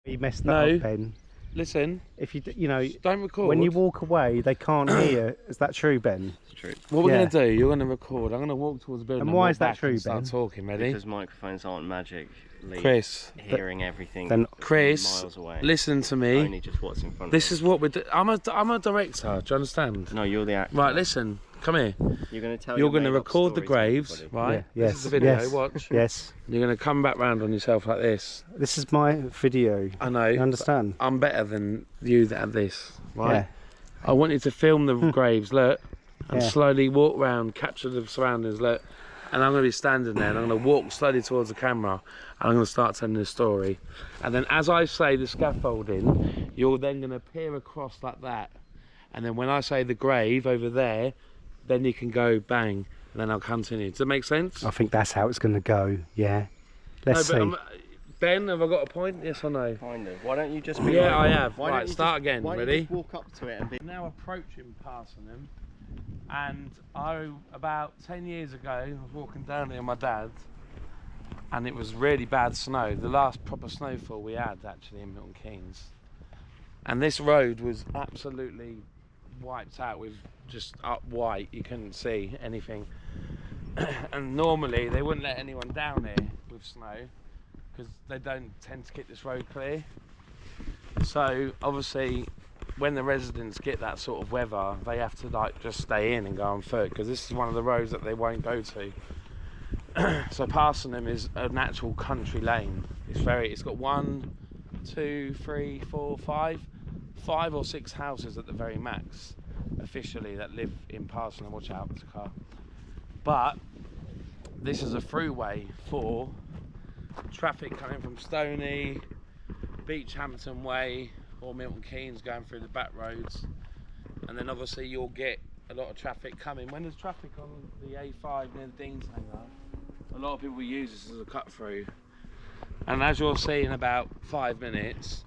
You messed that up, Ben. Listen. If you know, don't record. When you walk away, they can't hear. Is that true, Ben? It's true. What we're going to do, you're going to record. I'm going to walk towards the building. And why is that true, Ben? Start talking, ready? Because microphones aren't magically Chris, hearing everything Chris, miles away. Listen to me. Only just what's in front this of is what we're doing. I'm a director, do you understand? No, you're the actor. Right, listen, come here. You're going to tell You're going to record the graves, right? Yeah, yes. This is the video, yes. watch. Yes. You're going to come back round on yourself like this. This is my video. I know. You understand? I'm better than you that have this, right? Yeah. I want you to film the graves, look, and slowly walk round, capture the surroundings, look. And I'm going to be standing there and I'm going to walk slowly towards the camera and I'm going to start telling the story. And then as I say the scaffolding, you're then going to peer across like that. And then when I say the grave over there, then you can go bang and then I'll continue. Does that make sense? I think that's how it's going to go, yeah. Let's see. Ben, have I got a point? Yes or no? Kind of. Why don't you just be Yeah, like, I have. Why right, start again. Why Ready? Don't you just walk up to it and be... Now approaching Passenham. And about 10 years ago, I was walking down here with my dad and it was really bad snow. The last proper snowfall we had actually in Milton Keynes. And this road was absolutely wiped out with just up white, you couldn't see anything. And normally they wouldn't let anyone down here with snow because they don't tend to keep this road clear. So obviously when the residents get that sort of weather, they have to like just stay in and go on foot because this is one of the roads that they won't go to. So Passenham is a natural country lane. It's got 1, 2, 3, 4, 5 or 6 houses at the very max officially that live in Passenham. Watch out, there's a car. But this is a throughway for traffic coming from Stony, Beachhampton Way or Milton Keynes going through the back roads. And then obviously you'll get a lot of traffic coming. When there's traffic on the A5 near the Dean's Hangar, a lot of people use this as a cut through. And as you'll see in about 5 minutes,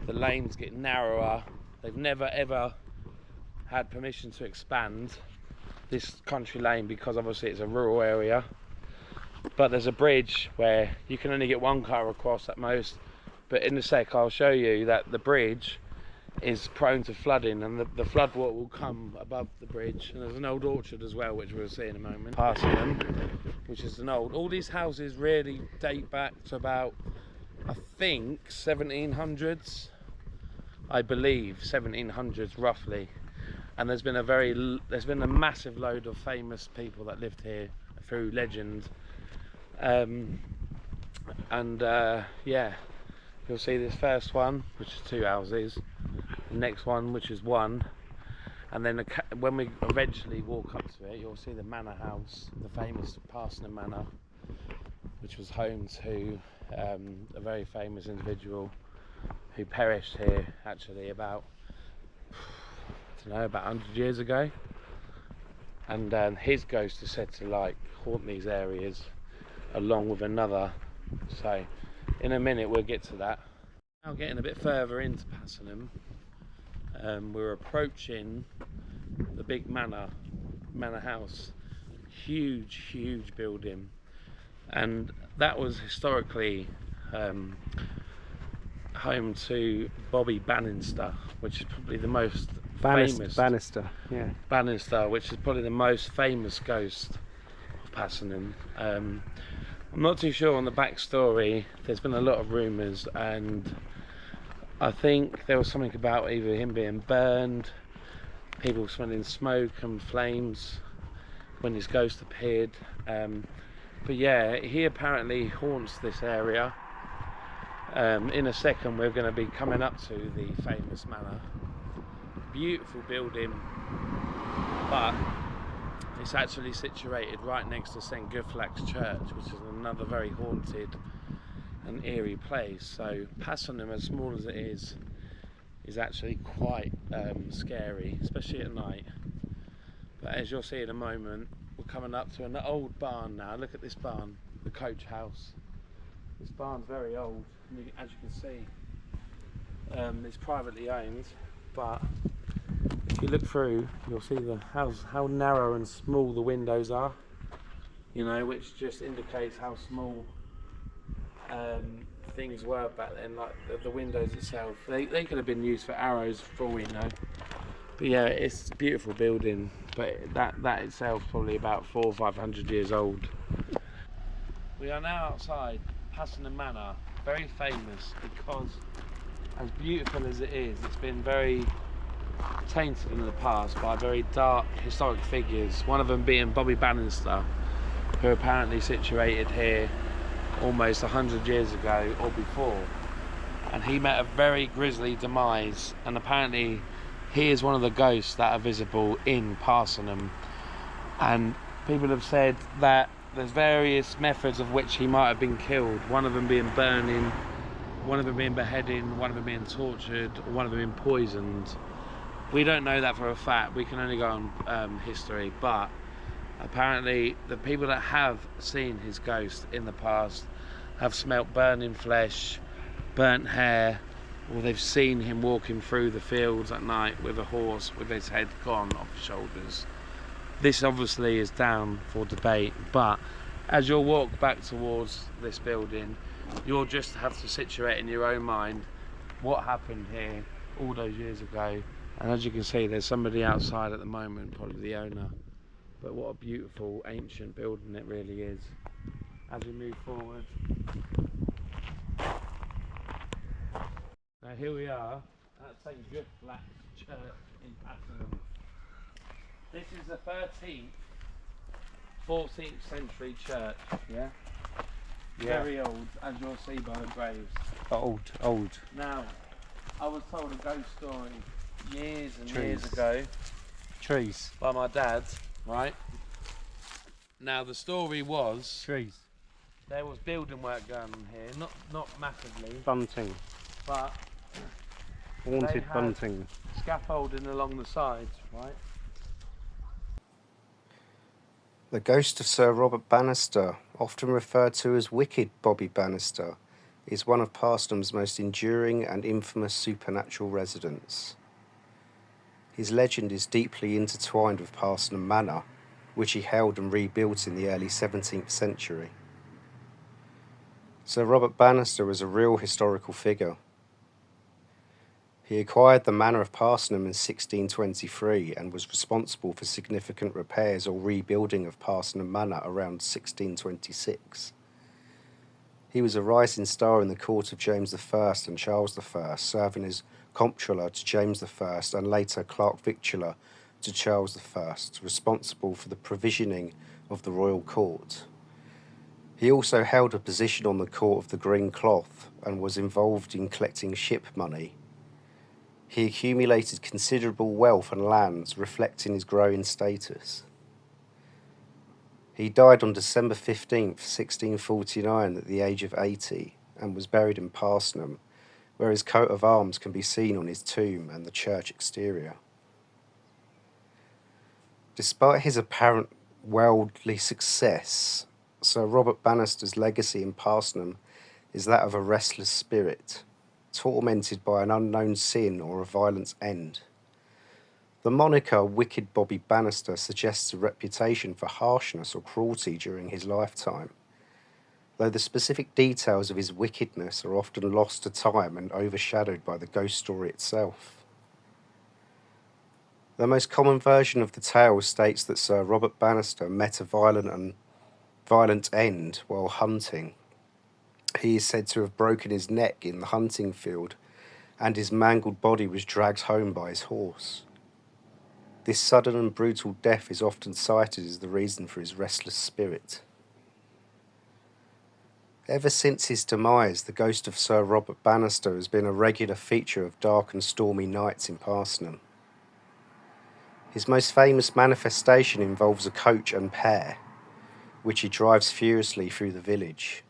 the lanes get narrower. They've never ever had permission to expand this country lane because obviously it's a rural area. But there's a bridge where you can only get 1 car across at most. But in a sec I'll show you that the bridge is prone to flooding and the flood water will come above the bridge. And there's an old orchard as well, which we'll see in a moment. Passenham, which is all these houses really date back to about, I think, 1700s. I believe 1700s roughly. And there's been a massive load of famous people that lived here through legend. Yeah. You'll see this first one, which is 2 houses, the next one, which is 1, and then when we eventually walk up to it, you'll see the manor house, the famous Passenham Manor, which was home to a very famous individual who perished here actually about, I don't know, about 100 years ago. And his ghost is said to like haunt these areas along with another. So in a minute we'll get to that. Now getting a bit further into Passenham, we're approaching the big manor house. Huge building, and that was historically home to Bobby Banister, which is probably the most famous Banister, yeah. Banister, which is probably the most famous ghost of Passenham. I'm not too sure on the backstory. There's been a lot of rumours, and I think there was something about either him being burned, people smelling smoke and flames when his ghost appeared. But yeah, he apparently haunts this area. In a second we're going to be coming up to the famous manor. Beautiful building, but it's actually situated right next to St Guthlac's Church, which is another very haunted and eerie place. So Passenham, as small as it is actually quite scary, especially at night. But as you'll see in a moment, we're coming up to an old barn now. Look at this barn, the coach house. This barn's very old, as you can see. It's privately owned, but if you look through, you'll see how narrow and small the windows are, you know, which just indicates how small things were back then, like the windows itself. They could have been used for arrows for all we know. But yeah, it's a beautiful building, but that itself probably about 400 or 500 years old. We are now outside Passenham Manor, very famous because, as beautiful as it is, it's been very tainted in the past by very dark historic figures, one of them being Bobby Banister, who apparently situated here almost 100 years ago or before, and he met a very grisly demise, and apparently he is one of the ghosts that are visible in Passenham, and people have said that there's various methods of which he might have been killed, one of them being burning, one of them being beheading, one of them being tortured, or one of them being poisoned. We don't know that for a fact, we can only go on history, but apparently the people that have seen his ghost in the past have smelt burning flesh, burnt hair, or they've seen him walking through the fields at night with a horse with his head gone off his shoulders. This obviously is down for debate, but as you'll walk back towards this building, you'll just have to situate in your own mind what happened here all those years ago. And as you can see, there's somebody outside at the moment, probably the owner. But what a beautiful ancient building it really is. As we move forward. Now here we are at St. Black Church in Passenham. This is the 13th, 14th century church, yeah? Very old, as you'll see by the graves. Old. Now, I was told a ghost story years and years ago Trees. by my dad, right? Now the story was Trees. there was building work going on here, not massively, Bunting. but Haunted they had bunting. scaffolding along the sides, right? The ghost of Sir Robert Banastre, often referred to as Wicked Bobby Banister, is one of Passenham's most enduring and infamous supernatural residents. His legend is deeply intertwined with Passenham Manor, which he held and rebuilt in the early 17th century. Sir Robert Banastre was a real historical figure. He acquired the manor of Passenham in 1623 and was responsible for significant repairs or rebuilding of Passenham Manor around 1626. He was a rising star in the court of James I and Charles I, serving as comptroller to James I and later clerk victualler to Charles I, responsible for the provisioning of the royal court. He also held a position on the court of the Green Cloth and was involved in collecting ship money. He accumulated considerable wealth and lands, reflecting his growing status. He died on December 15th, 1649 at the age of 80 and was buried in Passenham, where his coat of arms can be seen on his tomb and the church exterior. Despite his apparent worldly success, Sir Robert Banastre's legacy in Passenham is that of a restless spirit, tormented by an unknown sin or a violent end. The moniker Wicked Bobby Banister suggests a reputation for harshness or cruelty during his lifetime, though the specific details of his wickedness are often lost to time and overshadowed by the ghost story itself. The most common version of the tale states that Sir Robert Banastre met a violent end while hunting. He is said to have broken his neck in the hunting field, and his mangled body was dragged home by his horse. This sudden and brutal death is often cited as the reason for his restless spirit. Ever since his demise, the ghost of Sir Robert Banastre has been a regular feature of dark and stormy nights in Passenham. His most famous manifestation involves a coach and pair, which he drives furiously through the village.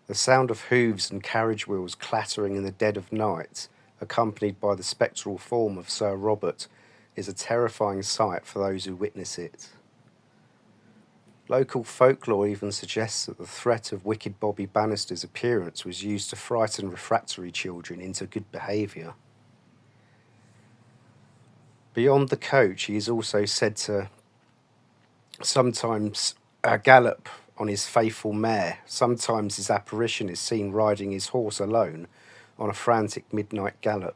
The sound of hooves and carriage wheels clattering in the dead of night, accompanied by the spectral form of Sir Robert, is a terrifying sight for those who witness it. Local folklore even suggests that the threat of Wicked Bobby Banastre's appearance was used to frighten refractory children into good behaviour. Beyond the coach, he is also said to sometimes gallop on his faithful mare. Sometimes his apparition is seen riding his horse alone on a frantic midnight gallop.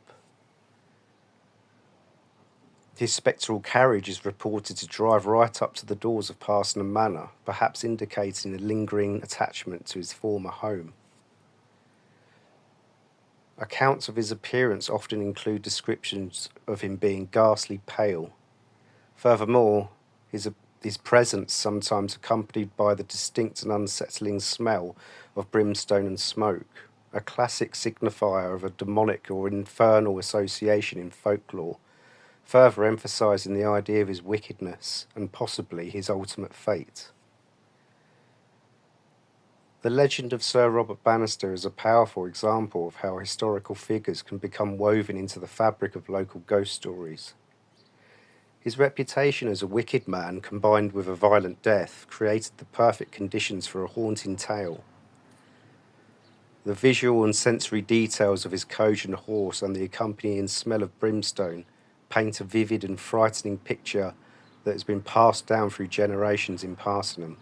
His spectral carriage is reported to drive right up to the doors of Passenham Manor, perhaps indicating a lingering attachment to his former home. Accounts of his appearance often include descriptions of him being ghastly pale. Furthermore, his presence sometimes accompanied by the distinct and unsettling smell of brimstone and smoke, a classic signifier of a demonic or infernal association in folklore, further emphasising the idea of his wickedness and possibly his ultimate fate. The legend of Sir Robert Banastre is a powerful example of how historical figures can become woven into the fabric of local ghost stories. His reputation as a wicked man, combined with a violent death, created the perfect conditions for a haunting tale. The visual and sensory details of his Cogent horse and the accompanying smell of brimstone paint a vivid and frightening picture that has been passed down through generations in Passenham,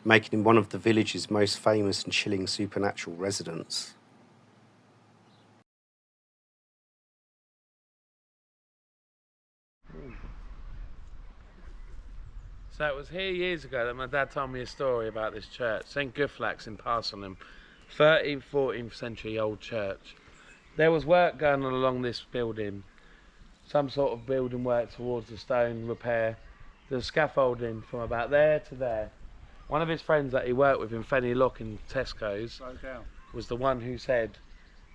making him one of the village's most famous and chilling supernatural residents. So it was here years ago that my dad told me a story about this church, St Guflax in Passenham, 13th, 14th century old church. There was work going on along this building, some sort of building work towards the stone repair. There's scaffolding from about there to there. One of his friends that he worked with in Fenny Lock in Tesco's was the one who said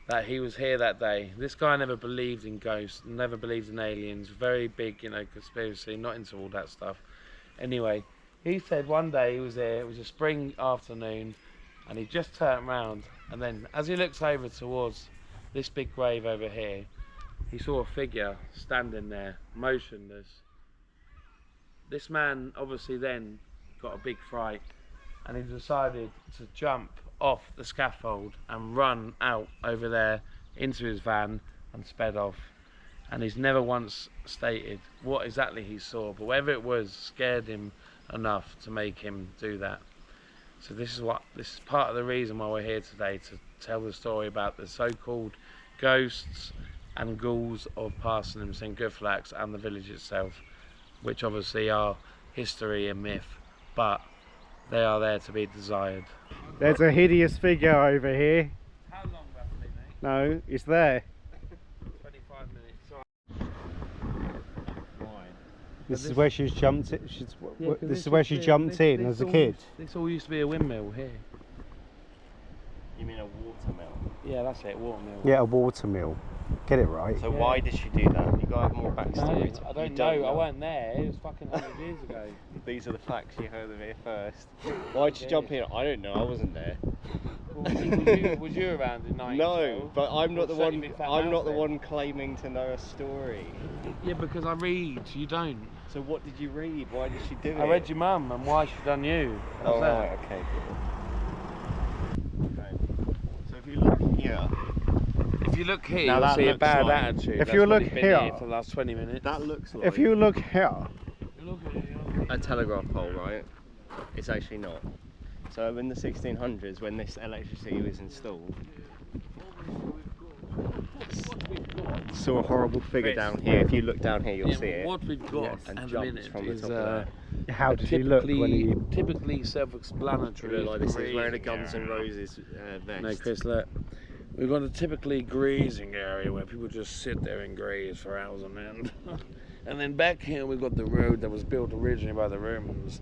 that he was here that day. This guy never believed in ghosts, never believed in aliens, very big, conspiracy, not into all that stuff. Anyway, he said one day he was there, it was a spring afternoon, and he just turned round, and then as he looks over towards this big grave over here, he saw a figure standing there, motionless. This man obviously then got a big fright, and he decided to jump off the scaffold and run out over there into his van and sped off. And he's never once stated what exactly he saw, but whatever it was scared him enough to make him do that. So this is part of the reason why we're here today, to tell the story about the so-called ghosts and ghouls of Passenham, St Guflax and the village itself, which obviously are history and myth, but they are there to be desired. There's a hideous figure over here. How long roughly, mate? No, it's there. 25 minutes. This is where she's jumped in. This is where she jumped in as a kid. This all used to be a windmill here. You mean a watermill? Yeah, that's it, watermill. Yeah, a watermill. Get it right. So why did she do that? You got to have more backstory. I don't know. I weren't there. It was fucking 100 years ago. These are the facts you heard of here first. Why'd she jump in? I don't know. I wasn't there. Well, was you around in 1912? No, but I'm not the one. I'm not the one claiming to know a story. Yeah, because I read. You don't. So what did you read? Why did she do it? I read your mum and why she done you. Oh right, okay. So if you look here. If you look here, Now you'll see a looks bad like- attitude. If you look here- for the last 20 minutes. That looks like If you look here, a telegraph pole, right? It's actually not. So in the 1600s, when this electricity was installed, saw a horrible figure down here. If you look down here, you'll see it. What we've got And at the jumps minute from the is top of there. how did he look when he... typically self-explanatory. You look like this is wearing a grazing Guns N' area. Roses vest. No, Chris, look. We've got a typically grazing area where people just sit there and graze for hours on end. And then back here we've got the road that was built originally by the Romans.